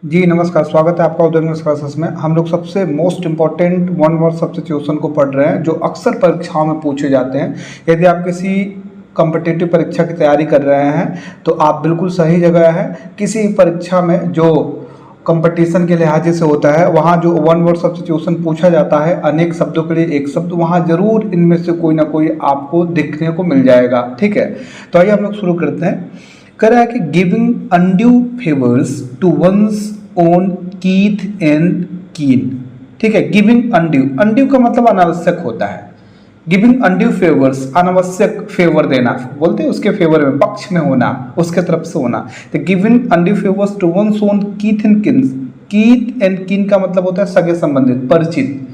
जी नमस्कार, स्वागत है आपका उदय क्लासेस में। हम लोग सबसे most important one word substitution को पढ़ रहे हैं जो अक्सर परीक्षाओं में पूछे जाते हैं। यदि आप किसी कॉम्पिटिटिव परीक्षा की तैयारी कर रहे हैं तो आप बिल्कुल सही जगह है। किसी परीक्षा में जो कंपटीशन के लिहाज से होता है वहाँ जो वन वर्ड सब्स्टिट्यूशन पूछा जाता है, अनेक शब्दों के लिए एक शब्द, वहाँ जरूर इनमें से कोई ना कोई आपको देखने को मिल जाएगा। ठीक है, तो आइए हम लोग शुरू करते हैं। कह रहा है कि giving undue favours to one's own kith and kin. ठीक है, गिविंग अनड्यू, अनड्यू का मतलब अनावश्यक होता है। गिविंग अनड्यू फेवर्स, अनावश्यक फेवर देना, बोलते हैं उसके फेवर में, पक्ष में होना, उसके तरफ से होना। तो giving undue favours to one's own kith and kin. Kith and kin का मतलब होता है सगे संबंधित, परिचित।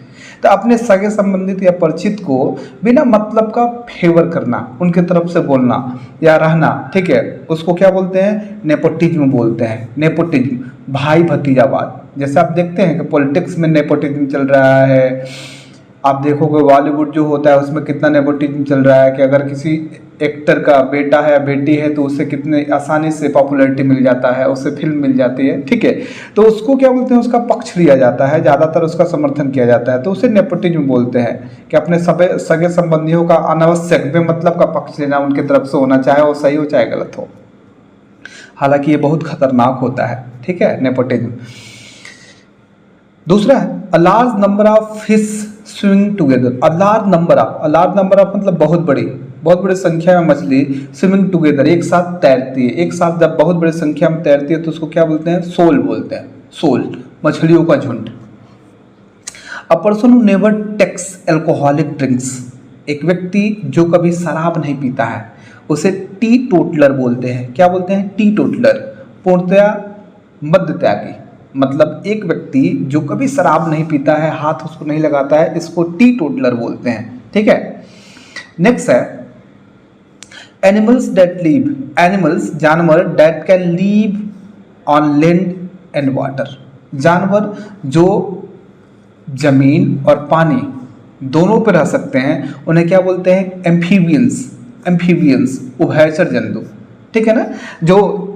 तो अपने सगे संबंधित या परिचित को बिना मतलब का फेवर करना, उनके तरफ से बोलना या रहना, ठीक है, उसको क्या बोलते हैं? नेपोटिज्म बोलते हैं। नेपोटिज्म, भाई भतीजावाद। जैसे आप देखते हैं कि पॉलिटिक्स में नेपोटिज्म चल रहा है। आप देखोगे बॉलीवुड जो होता है उसमें कितना नेपोटिज्म चल रहा है कि अगर किसी एक्टर का बेटा है या बेटी है तो उसे कितने आसानी से पॉपुलैरिटी मिल जाता है, उसे फिल्म मिल जाती है। ठीक है, तो उसको क्या बोलते हैं? उसका पक्ष लिया जाता है, ज़्यादातर उसका समर्थन किया जाता है, तो उसे नेपोटिज्म बोलते हैं कि अपने सगे संबंधियों का अनावश्यक बेमतलब का पक्ष लेना उनकी तरफ से होना, चाहे वो सही हो चाहे गलत हो। हालांकि ये बहुत खतरनाक होता है। ठीक है, नेपोटिज्म। दूसरा है a large number of fish swimming together. A large number of मतलब बहुत बड़ी संख्या में मछली स्विमिंग टुगेदर, एक साथ तैरती है। एक साथ जब बहुत बड़ी संख्या में तैरती है तो उसको क्या बोलते हैं? सोल बोलते हैं। सोल, मछलियों का झुंड। A person who never takes alcoholic drinks. एक व्यक्ति जो कभी शराब नहीं पीता है उसे टी टोटलर बोलते हैं। क्या बोलते हैं? टी टोटलर, पूर्णतया मद्य त्यागी। मतलब एक व्यक्ति जो कभी शराब नहीं पीता है, हाथ उसको नहीं लगाता है, इसको टी टोटलर बोलते हैं। ठीक है, नेक्स्ट है एनिमल्स दैट लीव। एनिमल्स, जानवर, that can leave on land and water. जानवर जो जमीन और पानी दोनों पर रह सकते हैं उन्हें क्या बोलते हैं? एम्फीबियंस। एम्फीबियंस, उभयचर जंतु। ठीक है ना, जो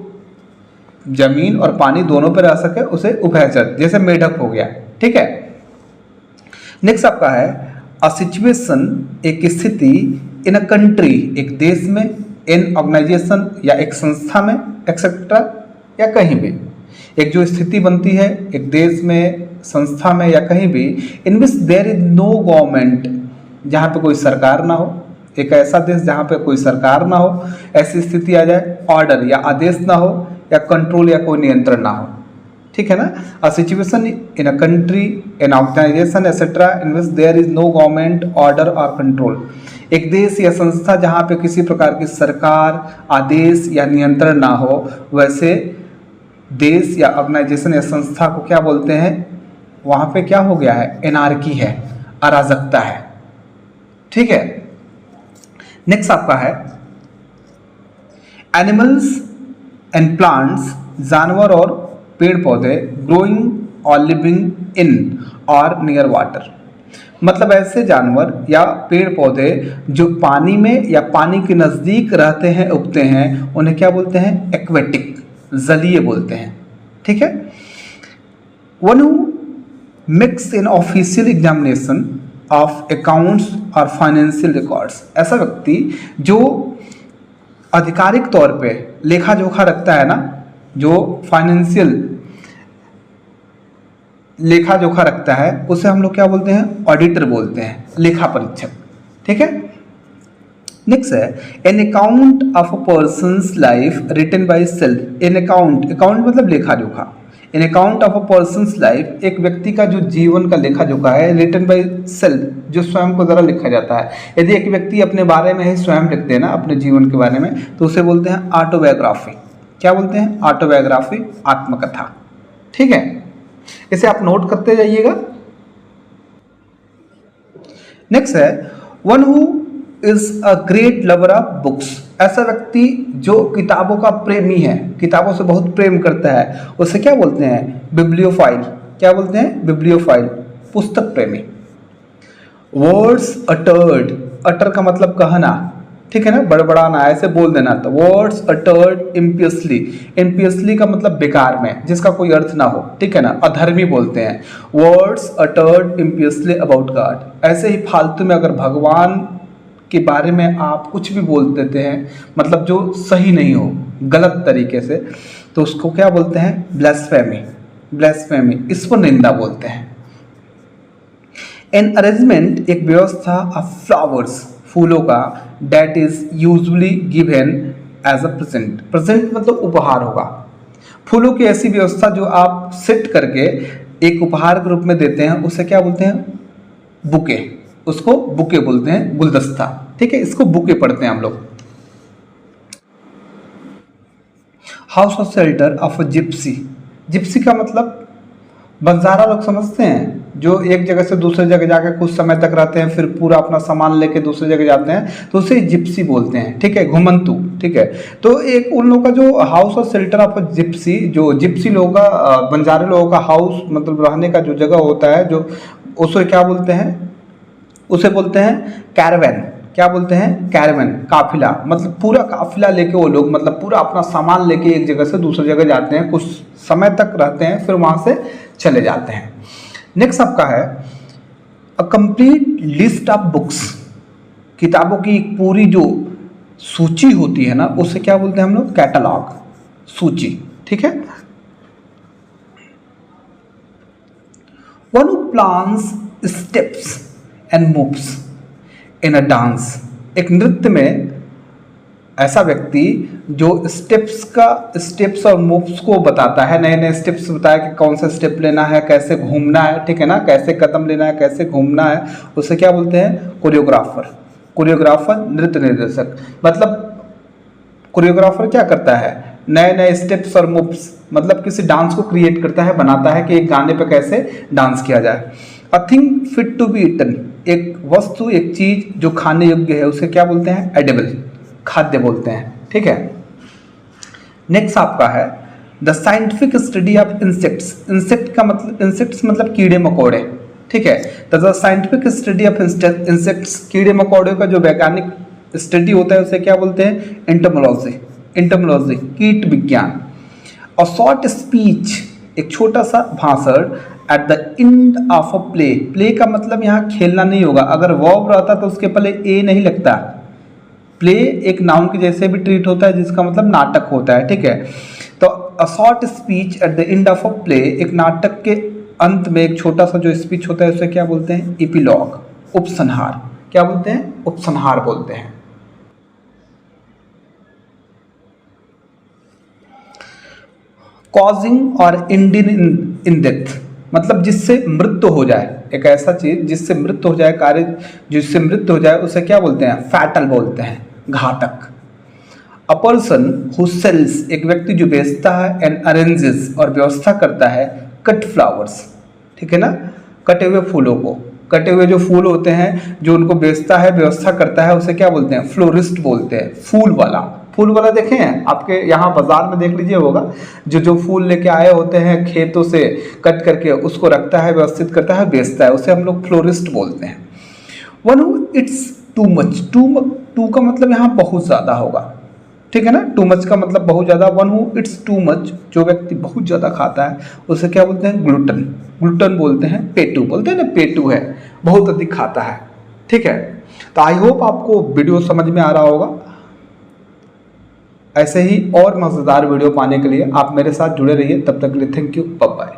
जमीन और पानी दोनों पर रह सके उसे उभयचर, जैसे मेढक हो गया। ठीक है, नेक्स्ट आपका है अ सिचुएशन, एक स्थिति, इन अ कंट्री, एक देश में, इन ऑर्गेनाइजेशन या एक संस्था में, एक्सेट्रा, या कहीं भी। एक जो स्थिति बनती है एक देश में, संस्था में या कहीं भी, in which there is no government, जहाँ पे कोई सरकार ना हो। एक ऐसा देश जहाँ पे कोई सरकार ना हो, ऐसी स्थिति आ जाए। ऑर्डर या आदेश ना हो, या कंट्रोल या कोई नियंत्रण ना हो। ठीक है ना, a situation in a country, in organisation etcetera in which there is no government, order और कंट्रोल। एक देश या संस्था जहाँ पे किसी प्रकार की सरकार, आदेश या नियंत्रण ना हो, वैसे देश या ऑर्गेनाइजेशन या संस्था को क्या बोलते हैं? वहाँ पे क्या हो गया है? एनार्की है, अराजकता है। ठीक है, नेक्स्ट आपका है एनिमल्स एंड प्लांट्स, जानवर और पेड़ पौधे, ग्रोइंग और लिविंग इन और नियर वाटर। मतलब ऐसे जानवर या पेड़ पौधे जो पानी में या पानी के नज़दीक रहते हैं, उगते हैं, उन्हें क्या बोलते हैं? एक्वेटिक, जलीय बोलते हैं। ठीक है, one who makes in official examination of accounts और फाइनेंशियल रिकॉर्ड्स। ऐसा व्यक्ति जो आधिकारिक तौर पे लेखा जोखा रखता है ना, जो फाइनेंशियल लेखा जोखा रखता है, उसे हम लोग क्या बोलते हैं? ऑडिटर बोलते हैं, लेखा परीक्षक। ठीक है, नेक्स्ट है an account of a person's life written by self. An account, account मतलब लेखा जोखा। In account of a person's life, एक व्यक्ति का जो जीवन का लेखा जोखा है, रिटन बाय सेल्फ, जो स्वयं को द्वारा लिखा जाता है। यदि एक व्यक्ति अपने बारे में ही स्वयं लिखते हैं ना, अपने जीवन के बारे में, तो उसे बोलते हैं ऑटोबायोग्राफी। क्या बोलते हैं? ऑटोबायोग्राफी, आत्मकथा। ठीक है, इसे आप नोट करते जाइएगा। नेक्स्ट है one who is a great lover of books. ऐसा व्यक्ति जो किताबों का प्रेमी है, किताबों से बहुत प्रेम करता है, उसे क्या बोलते हैं? बिब्लियोफाइल। क्या बोलते हैं? बिब्लियोफाइल, पुस्तक प्रेमी। वर्ड्स अटर्ड, अटर का मतलब कहना, ठीक है ना, बड़बड़ाना, ऐसे बोल देना। तो वर्ड्स अटर्ड इम्पियसली, इम्पियसली का मतलब बेकार में, जिसका कोई अर्थ ना हो, ठीक है ना, अधर्मी बोलते हैं। वर्ड्स अटर्ड इम्पियसली अबाउट गॉड, ऐसे ही फालतू में अगर भगवान के बारे में आप कुछ भी बोल देते हैं, मतलब जो सही नहीं हो, गलत तरीके से, तो उसको क्या बोलते हैं? ब्लास्फेमी, ब्लास्फेमी, इसको निंदा बोलते हैं। एन अरेंजमेंट, एक व्यवस्था ऑफ फ्लावर्स, फूलों का, that is usually given as a present, present मतलब उपहार होगा। फूलों की ऐसी व्यवस्था जो आप सेट करके एक उपहार के रूप में देते हैं, उसे क्या बोलते हैं? बुके, उसको बुके बोलते हैं, गुलदस्ता, ठीक है, इसको बुके पढ़ते हैं हम लोग। House of shelter of a Gypsy, Gypsy का मतलब बंजारा लोग समझते हैं, जो एक जगह से दूसरे जगह जाकर कुछ समय तक रहते हैं, फिर पूरा अपना सामान लेके दूसरे जगह जाते हैं, तो उसे जिप्सी बोलते हैं, ठीक है, घुमंतु, ठीक है। तो एक उन लोगों का जो house of shelter of Gypsy, जो जिप्सी लोगों का, बंजारे लोगों का हाउस मतलब रहने का जो जगह होता है, जो उसे क्या बोलते हैं? उसे बोलते हैं कैरवैन। क्या बोलते हैं? कैरवैन, काफिला, मतलब पूरा काफिला लेके वो लोग, मतलब पूरा अपना सामान लेके एक जगह से दूसरी जगह जाते हैं, कुछ समय तक रहते हैं, फिर वहां से चले जाते हैं। नेक्स्ट आपका है a complete list of books, किताबों की एक पूरी जो सूची होती है ना, उसे क्या बोलते हैं हम लोग? कैटलॉग, सूची, ठीक है। One who plans steps and moves in a dance, एक नृत्य में ऐसा व्यक्ति जो स्टेप्स और मूव्स को बताता है, नए नए स्टेप्स बताया कि कौन सा स्टेप लेना है, कैसे घूमना है, ठीक है ना, कैसे कदम लेना है, कैसे घूमना है, उसे क्या बोलते हैं? कोरियोग्राफर, कोरियोग्राफर, नृत्य निर्देशक। मतलब कोरियोग्राफर क्या करता है? नए नए स्टेप्स और मूव्स, मतलब किसी डांस को क्रिएट करता है, बनाता है कि एक गाने पे कैसे डांस किया जाए। A thing fit to be eaten, एक वस्तु, एक चीज जो खाने योग्य है, उसे क्या बोलते हैं? एडिबल, खाद्य बोलते हैं, ठीक है। नेक्स्ट आपका है the scientific study of insects, insect का मतलब, इंसेक्ट्स मतलब कीड़े मकोड़े, ठीक है। तो the scientific study of insects, कीड़े मकोड़े का जो वैज्ञानिक स्टडी होता है, उसे क्या बोलते हैं? एंटोमोलॉजी, एंटोमोलॉजी, कीट विज्ञान। अ शॉर्ट स्पीच, एक छोटा सा भाषण, at the end of a play, play का मतलब यहाँ खेलना नहीं होगा, अगर वर्ब रहता तो उसके पहले ए नहीं लगता। प्ले एक नाउन के जैसे भी ट्रीट होता है, जिसका मतलब नाटक होता है, ठीक है। तो a short speech at the end of a play, एक नाटक के अंत में एक छोटा सा जो स्पीच होता है, उसे क्या बोलते हैं? एपिलॉग, उपसंहार। क्या बोलते हैं? उपसंहार बोलते हैं। कॉजिंग और एंडिंग इन डेथ, मतलब जिससे मृत्यु हो जाए, एक ऐसा चीज जिससे मृत्यु हो जाए, कार्य जिससे मृत्यु हो जाए, उसे क्या बोलते हैं? फैटल बोलते हैं, घातक। अ पर्सन हु सेल्स, एक व्यक्ति जो बेचता है, एंड अरेंजेस, और व्यवस्था करता है, कट फ्लावर्स, ठीक है ना, कटे हुए फूलों को, कटे हुए जो फूल होते हैं, जो उनको बेचता है, व्यवस्था करता है, उसे क्या बोलते हैं? फ्लोरिस्ट बोलते हैं, फूल वाला। फूल वाला देखे हैं आपके यहाँ बाजार में, देख लीजिए होगा, जो फूल लेके आए होते हैं खेतों से कट करके, उसको रखता है, व्यवस्थित करता है, बेचता है, उसे हम लोग फ्लोरिस्ट बोलते हैं। One who eats too much, too का मतलब यहाँ बहुत ज़्यादा होगा, ठीक है ना, टू मच का मतलब बहुत ज़्यादा। One who eats too much, जो व्यक्ति बहुत ज़्यादा खाता है, उसे क्या बोलते हैं? ग्लूटन, ग्लूटन बोलते हैं, पेटू बोलते हैं ना, पेटू है, बहुत अधिक खाता है, ठीक है। तो आई होप आपको वीडियो समझ में आ रहा होगा। ऐसे ही और मज़ेदार वीडियो पाने के लिए आप मेरे साथ जुड़े रहिए। तब तक के लिए थैंक यू, बाय बाय।